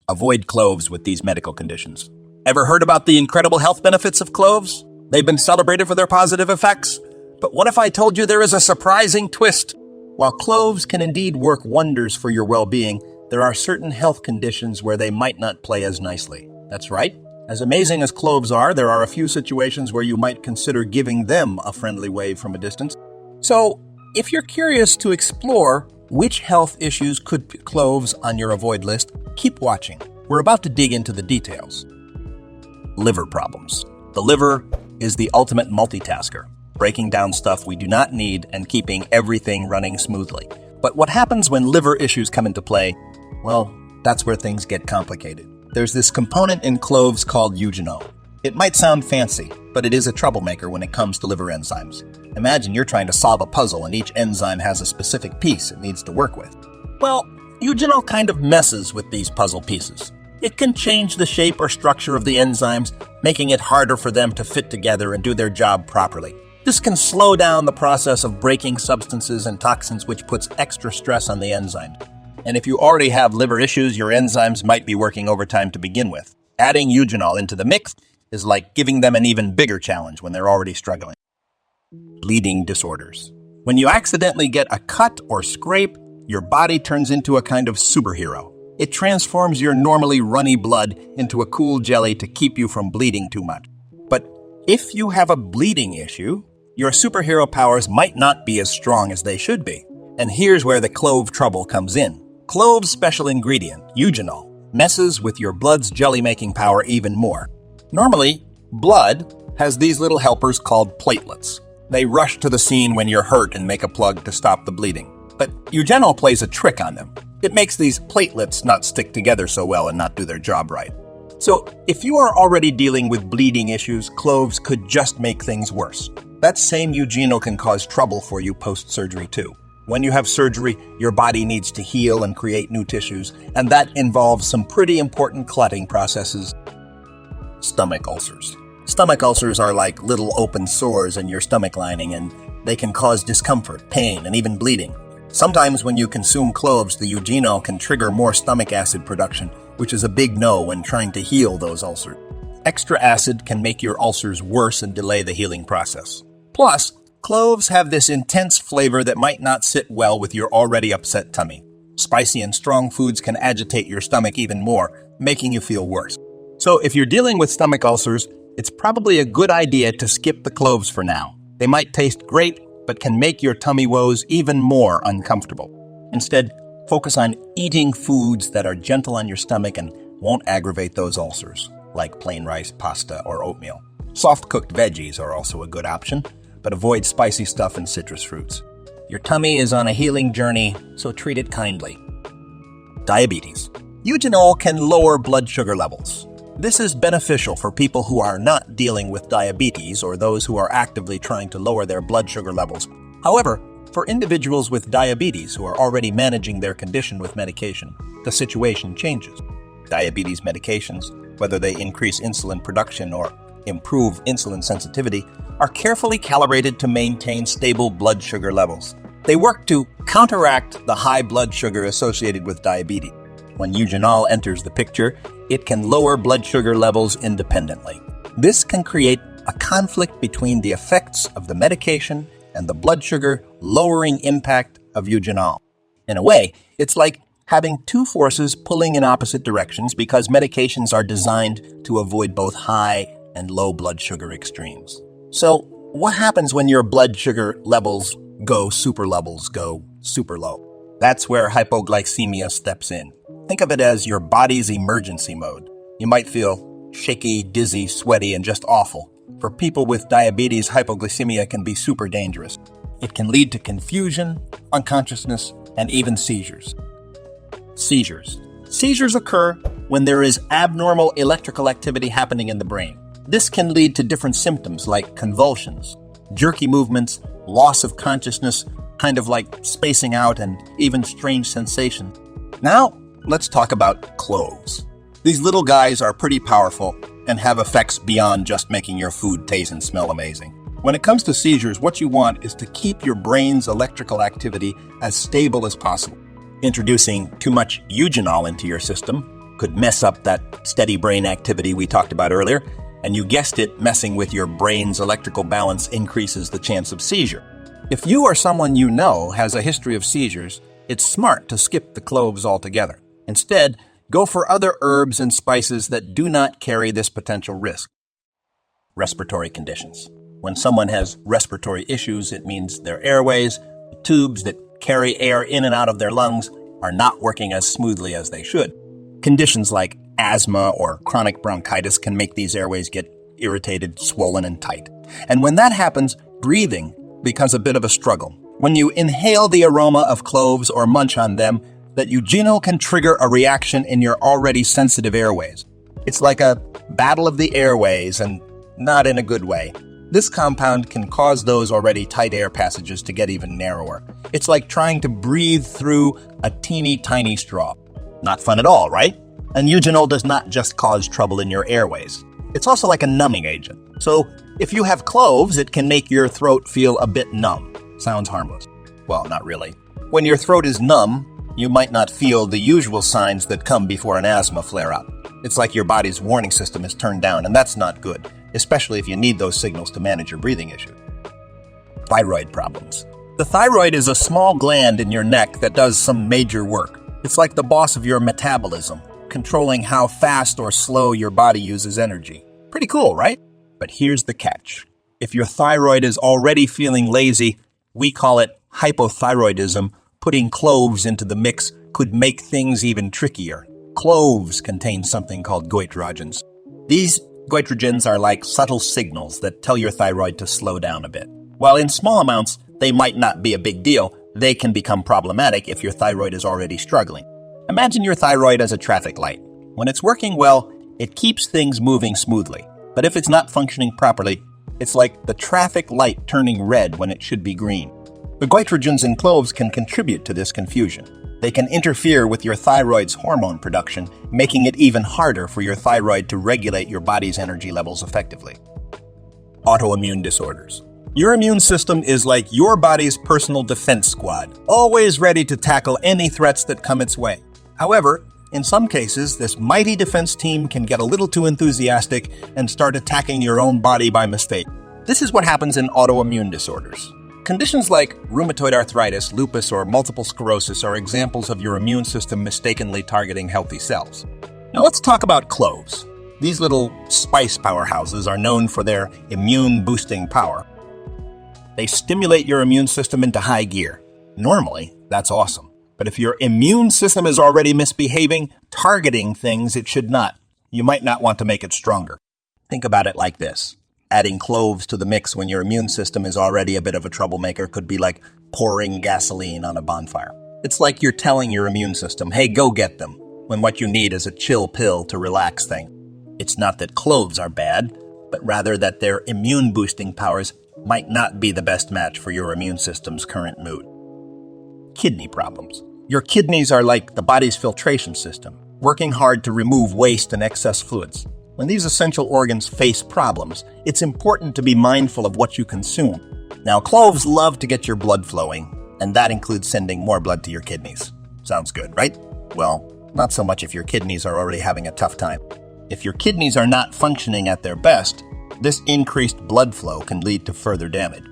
Avoid cloves with these medical conditions. Ever heard about the incredible health benefits of cloves? They've been celebrated for their positive effects. But what if I told you there is a surprising twist? While cloves can indeed work wonders for your well-being, there are certain health conditions where they might not play as nicely. That's right. As amazing as cloves are, there are a few situations where you might consider giving them a friendly wave from a distance. So, if you're curious to explore which health issues could put cloves on your avoid list, keep watching. We're about to dig into the details. Liver problems. The liver is the ultimate multitasker, breaking down stuff we do not need and keeping everything running smoothly. But what happens when liver issues come into play? Well, that's where things get complicated. There's this component in cloves called eugenol. It might sound fancy, but it is a troublemaker when it comes to liver enzymes. Imagine you're trying to solve a puzzle and each enzyme has a specific piece it needs to work with. Well, eugenol kind of messes with these puzzle pieces. It can change the shape or structure of the enzymes, making it harder for them to fit together and do their job properly. This can slow down the process of breaking substances and toxins, which puts extra stress on the enzyme. And if you already have liver issues, your enzymes might be working overtime to begin with. Adding eugenol into the mix is like giving them an even bigger challenge when they're already struggling. Bleeding disorders. When you accidentally get a cut or scrape, your body turns into a kind of superhero. It transforms your normally runny blood into a cool jelly to keep you from bleeding too much. But if you have a bleeding issue, your superhero powers might not be as strong as they should be. And here's where the clove trouble comes in. Clove's special ingredient, eugenol, messes with your blood's jelly-making power even more. Normally, blood has these little helpers called platelets. They rush to the scene when you're hurt and make a plug to stop the bleeding. But eugenol plays a trick on them. It makes these platelets not stick together so well and not do their job right. So, if you are already dealing with bleeding issues, cloves could just make things worse. That same eugenol can cause trouble for you post-surgery too. When you have surgery, your body needs to heal and create new tissues, and that involves some pretty important clotting processes. Stomach ulcers. Stomach ulcers are like little open sores in your stomach lining, and they can cause discomfort, pain, and even bleeding. Sometimes when you consume cloves, the eugenol can trigger more stomach acid production, which is a big no when trying to heal those ulcers. Extra acid can make your ulcers worse and delay the healing process. Plus, cloves have this intense flavor that might not sit well with your already upset tummy. Spicy and strong foods can agitate your stomach even more, making you feel worse. So if you're dealing with stomach ulcers, it's probably a good idea to skip the cloves for now. They might taste great, but can make your tummy woes even more uncomfortable. Instead, focus on eating foods that are gentle on your stomach and won't aggravate those ulcers, like plain rice, pasta, or oatmeal. Soft-cooked veggies are also a good option, but avoid spicy stuff and citrus fruits. Your tummy is on a healing journey, so treat it kindly. Diabetes. Eugenol can lower blood sugar levels. This is beneficial for people who are not dealing with diabetes or those who are actively trying to lower their blood sugar levels. However, for individuals with diabetes who are already managing their condition with medication, the situation changes. Diabetes medications, whether they increase insulin production or improve insulin sensitivity, are carefully calibrated to maintain stable blood sugar levels. They work to counteract the high blood sugar associated with diabetes. When eugenol enters the picture, it can lower blood sugar levels independently. This can create a conflict between the effects of the medication and the blood sugar lowering impact of eugenol. In a way, it's like having two forces pulling in opposite directions because medications are designed to avoid both high and low blood sugar extremes. So, what happens when your blood sugar levels go super low? That's where hypoglycemia steps in. Think of it as your body's emergency mode. You might feel shaky, dizzy, sweaty, and just awful. For people with diabetes, hypoglycemia can be super dangerous. It can lead to confusion, unconsciousness, and even seizures. Seizures occur when there is abnormal electrical activity happening in the brain. This can lead to different symptoms like convulsions, jerky movements, loss of consciousness, kind of like spacing out, and even strange sensations. Now, let's talk about cloves. These little guys are pretty powerful and have effects beyond just making your food taste and smell amazing. When it comes to seizures, what you want is to keep your brain's electrical activity as stable as possible. Introducing too much eugenol into your system could mess up that steady brain activity we talked about earlier. And you guessed it, messing with your brain's electrical balance increases the chance of seizure. If you or someone you know has a history of seizures, it's smart to skip the cloves altogether. Instead, go for other herbs and spices that do not carry this potential risk. Respiratory conditions. When someone has respiratory issues, it means their airways, the tubes that carry air in and out of their lungs, are not working as smoothly as they should. Conditions like asthma or chronic bronchitis can make these airways get irritated, swollen, and tight. And when that happens, breathing becomes a bit of a struggle. When you inhale the aroma of cloves or munch on them, that eugenol can trigger a reaction in your already sensitive airways. It's like a battle of the airways, and not in a good way. This compound can cause those already tight air passages to get even narrower. It's like trying to breathe through a teeny tiny straw. Not fun at all, right? And eugenol does not just cause trouble in your airways. It's also like a numbing agent. So if you have cloves, it can make your throat feel a bit numb. Sounds harmless. Well, not really. When your throat is numb, you might not feel the usual signs that come before an asthma flare-up. It's like your body's warning system is turned down, and that's not good, especially if you need those signals to manage your breathing issue. Thyroid problems. The thyroid is a small gland in your neck that does some major work. It's like the boss of your metabolism, controlling how fast or slow your body uses energy. Pretty cool, right? But here's the catch. If your thyroid is already feeling lazy, we call it hypothyroidism. Putting cloves into the mix could make things even trickier. Cloves contain something called goitrogens. These goitrogens are like subtle signals that tell your thyroid to slow down a bit. While in small amounts, they might not be a big deal, they can become problematic if your thyroid is already struggling. Imagine your thyroid as a traffic light. When it's working well, it keeps things moving smoothly. But if it's not functioning properly, it's like the traffic light turning red when it should be green. The goitrogens in cloves can contribute to this confusion. They can interfere with your thyroid's hormone production, making it even harder for your thyroid to regulate your body's energy levels effectively. Autoimmune disorders. Your immune system is like your body's personal defense squad, always ready to tackle any threats that come its way. However, in some cases, this mighty defense team can get a little too enthusiastic and start attacking your own body by mistake. This is what happens in autoimmune disorders. Conditions like rheumatoid arthritis, lupus, or multiple sclerosis are examples of your immune system mistakenly targeting healthy cells. Now let's talk about cloves. These little spice powerhouses are known for their immune-boosting power. They stimulate your immune system into high gear. Normally, that's awesome. But if your immune system is already misbehaving, targeting things it should not, you might not want to make it stronger. Think about it like this. Adding cloves to the mix when your immune system is already a bit of a troublemaker could be like pouring gasoline on a bonfire. It's like you're telling your immune system, hey, go get them, when what you need is a chill pill to relax things. It's not that cloves are bad, but rather that their immune-boosting powers might not be the best match for your immune system's current mood. Kidney problems. Your kidneys are like the body's filtration system, working hard to remove waste and excess fluids. When these essential organs face problems, it's important to be mindful of what you consume. Now, cloves love to get your blood flowing, and that includes sending more blood to your kidneys. Sounds good, right? Well, not so much if your kidneys are already having a tough time. If your kidneys are not functioning at their best, this increased blood flow can lead to further damage.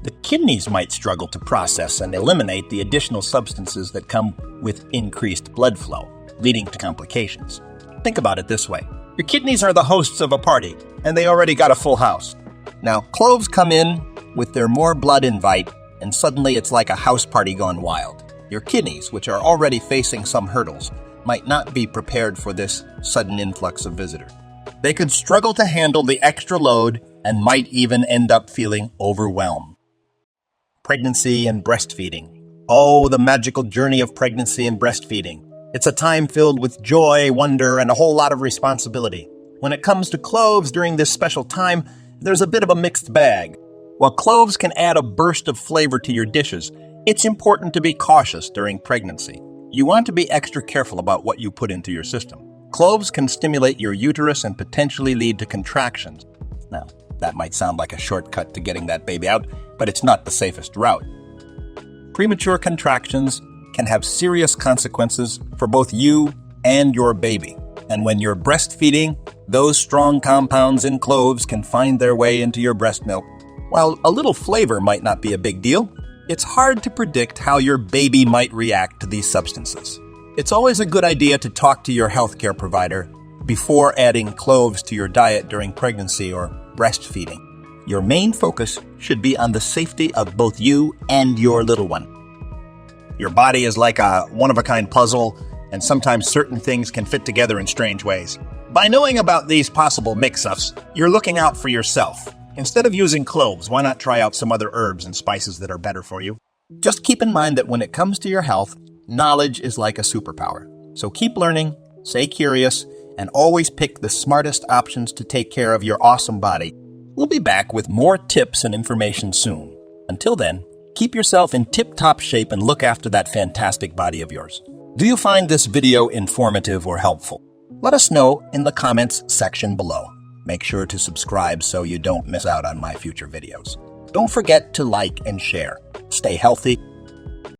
The kidneys might struggle to process and eliminate the additional substances that come with increased blood flow, leading to complications. Think about it this way. Your kidneys are the hosts of a party, and they already got a full house. Now, cloves come in with their more blood invite, and suddenly it's like a house party gone wild. Your kidneys, which are already facing some hurdles, might not be prepared for this sudden influx of visitors. They could struggle to handle the extra load and might even end up feeling overwhelmed. Pregnancy and breastfeeding. Oh, the magical journey of pregnancy and breastfeeding. It's a time filled with joy, wonder, and a whole lot of responsibility. When it comes to cloves during this special time, there's a bit of a mixed bag. While cloves can add a burst of flavor to your dishes, it's important to be cautious during pregnancy. You want to be extra careful about what you put into your system. Cloves can stimulate your uterus and potentially lead to contractions. Now, that might sound like a shortcut to getting that baby out, but it's not the safest route. Premature contractions can have serious consequences for both you and your baby. And when you're breastfeeding, those strong compounds in cloves can find their way into your breast milk. While a little flavor might not be a big deal, it's hard to predict how your baby might react to these substances. It's always a good idea to talk to your healthcare provider before adding cloves to your diet during pregnancy or breastfeeding. Your main focus should be on the safety of both you and your little one. Your body is like a one-of-a-kind puzzle, and sometimes certain things can fit together in strange ways. By knowing about these possible mix-ups, you're looking out for yourself. Instead of using cloves, why not try out some other herbs and spices that are better for you? Just keep in mind that when it comes to your health, knowledge is like a superpower. So keep learning, stay curious, and always pick the smartest options to take care of your awesome body. We'll be back with more tips and information soon. Until then, keep yourself in tip-top shape and look after that fantastic body of yours. Do you find this video informative or helpful? Let us know in the comments section below. Make sure to subscribe so you don't miss out on my future videos. Don't forget to like and share. Stay healthy